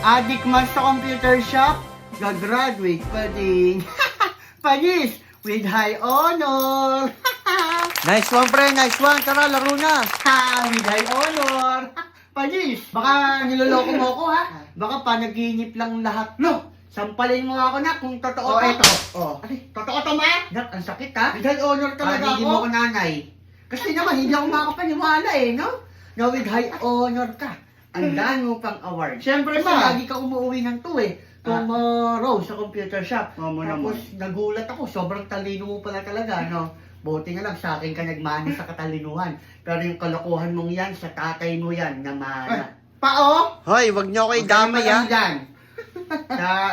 Adik man sa computer shop, gagraduate pa din. Panis, with high honor. Nice one, pre. Nice one. Tara, laro na. With high honor. Panis, baka niloloko mo ako ha? Baka panaginip lang lahat. No, sampalin mo ako na kung totoo to. eto. Totoo to ma? Nak, ang sakit ha. With high honor talaga Hindi mo ako. ko nanay. Kasi naman, hindi ako makapaniwala eh, no? Na with high honor ka. Ang dami mo pang award. Siyempre, Kasi ma. lagi ka umuwi ng 2 eh. Tomorrow sa computer shop. Oo, Tapos nagulat ako, sobrang talino mo pala talaga, no? Buti nga lang sa akin ka nagmana sa katalinuhan. Pero yung kalokohan mong yan, sa tatay mo yan, namana. Pao? Hoy, wag niyo ako idamay ha.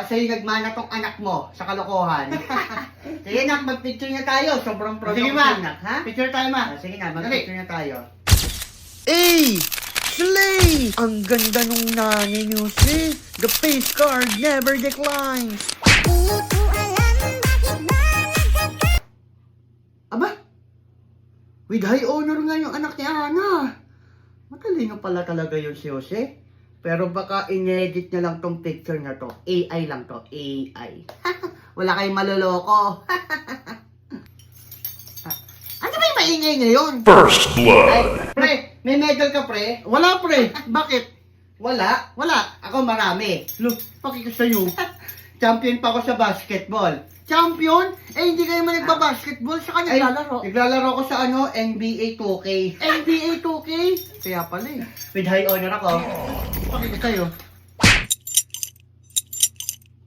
Sa'yo nagmana tong anak mo sa kalokohan. Sige nak, mag-picture na tayo. Sobrang proud Sige, ako ma. sa'yo, nak, ha? Picture tayo ma. Sige na, mag-picture na tayo. Hey! Slay! Ang ganda nung nanay niyo, Slay. The face card never declines. Aba? With high honor nga yung anak ni Ana. Matalino pala talaga yun si Jose. Pero baka in-edit niya lang tong picture na to. AI lang to. AI. Wala kayong maloloko. Ano ba yung maingay ngayon? First Ay, blood. pre, may medal ka pre? Wala, pre. Bakit? Wala? Wala. Ako marami. Look, pakita sa'yo. Champion pa ako sa basketball. Champion? Eh, hindi kayo man nagbabasketball. Saka naglalaro. Naglalaro ko sa NBA 2K. NBA 2K? Kaya pala eh. With high honor ako. Pakita sa'yo.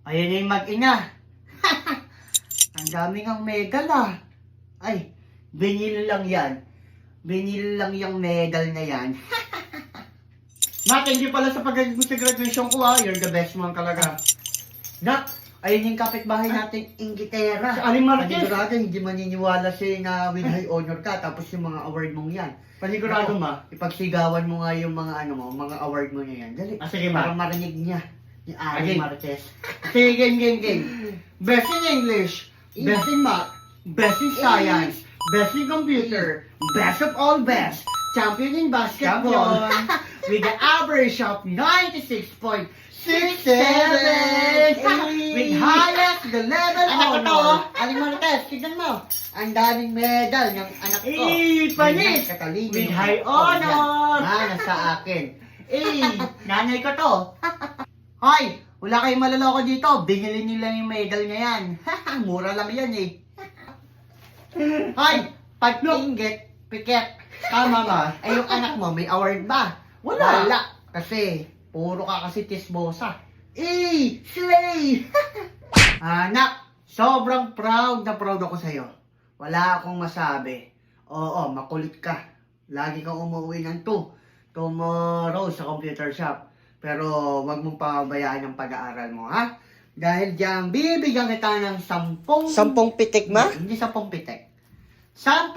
Ayun yung mag-ina. Ang daming ang medal ah. Ay, binili lang yan. Binili lang yung medal na yan. Ma, thank you pala sa pag-graduate mo sa graduation ko ah. You're the best man talaga. Nak, ayun yung kapitbahay nating Inglaterra. Si Aling Marquez. Panigurado, hindi maniniwala siya na with high honor ka. Tapos yung mga award mong yan. Panigurado ma, ipagsigawan mo nga yung mga mga award mo niya yan. Dali. Sige ma. Para marinig niya. Yung Aling Again. Marquez. Sige, game. Best in English. Best in Math. Best in Science. Best in Computer. Best of all best. Champion in basketball. With the average of 96.67. With highest the level honor. Aling Marquez, tignan mo. Ang daming medal ng anak ko. Panis! Katalino. With high honor. Nasa akin. Nanay ko to. Hoy, wala kayong malaloko dito. Binili nila yung medal niya yan. Mura lang yan eh. Hoy, pag-inggit, piket. Tama ba? Eh yung anak mo, may award ba? Wala. Kasi, puro ka kasi tisbosa. Slay! Anak, sobrang proud na proud ako sa'yo. Wala akong masabi. Oo, makulit ka. Lagi kang umuwi ng 2. Tomorrow sa computer shop. Pero wag mong pabayaan ang pag-aaral mo, ha? Dahil diyan, bibigyan kita ng 10... 10 pitik, ma? Hindi 10 pitek. 10,000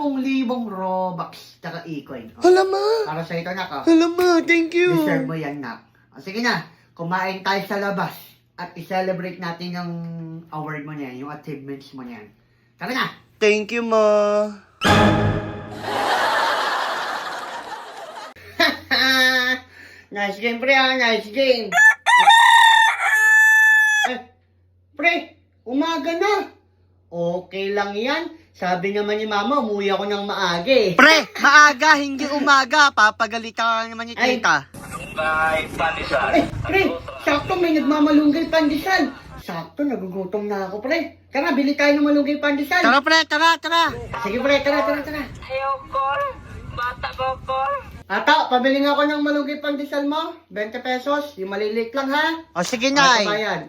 Robux, tsaka e-coin. O, Hala, ma. para sa ito, nak. O. Hala, ma. Thank you. Deserve mo yan, nak. O, sige na, kumain tayo sa labas. At i-celebrate natin yung award mo niyan, yung achievements mo niyan. Tara na! Thank you, ma. Nice game, pre, ha? Nice game. Pre, umaga na. Okay lang yan. Sabi naman ni mama, umuwi ako ng maaga eh. Pre, maaga, hindi umaga. Papagalitan ka naman ni Ay. tita. Pre, sakto may nagmamalunggay pandesal. Sakto, nagugutom na ako, pre. Tara, bili tayo ng malunggay pandesal. Tara, pre, tara. Sige, pre, tara. Ata, pabili nga ako ng malunggay pandesal mo. 20 pesos, yung maliliit lang ha. O, sige, Ano Nay. bayad?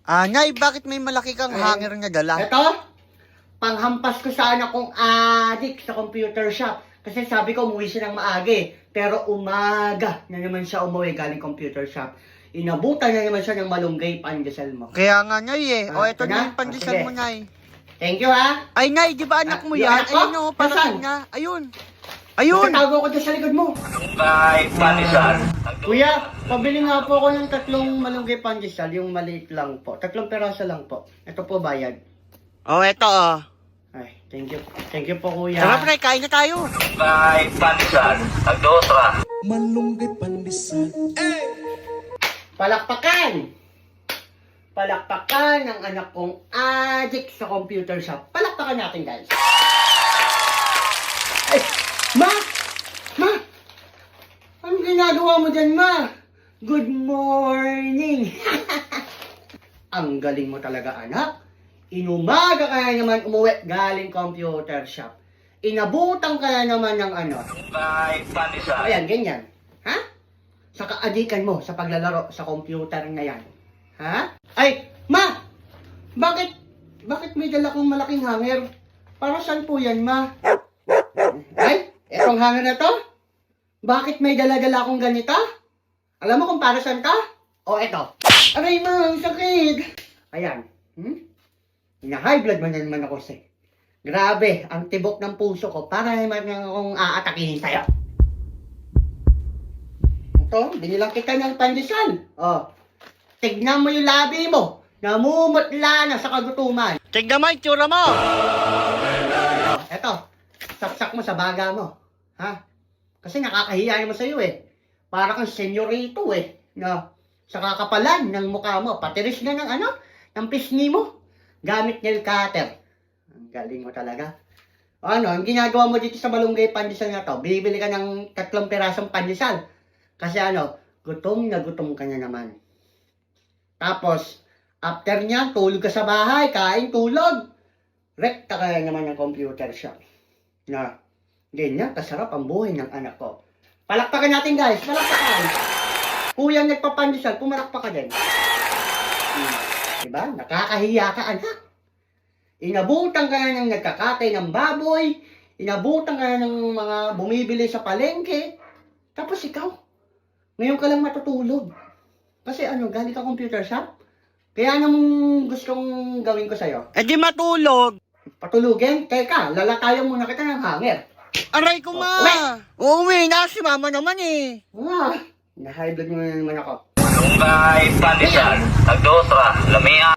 Nay, bakit may malaki kang hanger na dala? Ito, panghampas ko sa anak kong adik sa computer shop. Kasi sabi ko umuwi siya ng maaga eh. Pero umaga na naman siya umuwi galing computer shop. Inabutan na naman siya ng malunggay pandesal mo. Kaya nga, Nay eh. O, ito Ito na? na yung pandesal Sige. mo, Nay. Thank you ha. Ay, Nay, di ba anak mo Yung yan? anak ko? Ayun o, parating Nasaan? na. Ayun. Ayun. Tatago ko dyan sa likod mo. Kuya, pabili nga po ako ng 3 malunggay pandesal. Yung maliit lang po. 3 peraso lang po. Ito po bayad. O, eto o. Ay, thank you. Thank you po kuya. Tara, pre, kain na tayo. May pandesal, ang dosa. Malunggay pandesal. Palakpakan! Palakpakan ng anak kong addict sa computer shop. Palakpakan natin, guys. Ay, Ma! Ma! Anong ginagawa mo dyan, Ma? Good morning! Ang galing mo talaga, anak. Inumaga ka na naman umuwi galing computer shop. Inabutan ka na naman ng ano. Ayan, ganyan. Ha? Sa kaadikan mo sa paglalaro sa computer na yan. Ha? Ay, Ma! Bakit may dala kong malaking hanger? Para saan po yan, Ma? Ay, etong hanger na to? Bakit may dala-dala akong ganito? Alam mo kung para saan ka? O, eto. Aray, Ma, ang sakit. Ayan. Na-high blood man naman ako, sir. Grabe, ang tibok ng puso ko para naman akong aatakihin sa'yo. Ito, binilang kita ng pandesal. Oh, tignan mo yung labi mo. Namumutla na sa kagutuman. Tignan mo yung tsura mo! Eto, saksak mo sa baga mo. Ha? Kasi nakakahiya naman sa'yo eh. Para kang senyorito eh. No? Sa kakapalan ng mukha mo. Patiris na ng ano? Ng pisngi mo. Gamit nail cutter. Ang galing mo talaga. Ano, ang ginagawa mo dito sa malunggay pandesal na to, bibili ka ng 3 pirasong pandesal. Kasi ano, gutom na gutom ka na naman. Tapos, after niya, tulog ka sa bahay, kain, tulog. Rekta ka na naman ng computer shop. Na, ganyan, kasarap ang buhay ng anak ko. Palakpakan natin, guys. Palakpakan. Kuyang nagpapandesal, pumalakpak ka din. Diba? Nakakahiya ka, anak. Inabutan ka na ng nagkakatay ng baboy. Inabutan ka na ng mga bumibili sa palengke. Tapos ikaw, ngayon ka lang matutulog. Kasi ano, galing ka computer shop. Kaya anong gustong gawin ko sa'yo? Eh di matulog! Patulugin? Teka, lalatayan muna kita ng hanger. Aray ko, Ma! Uwi na, si Mama naman eh! Na-high blood mo na naman ako. Lunggay, pandesal, tagdosra, lamia.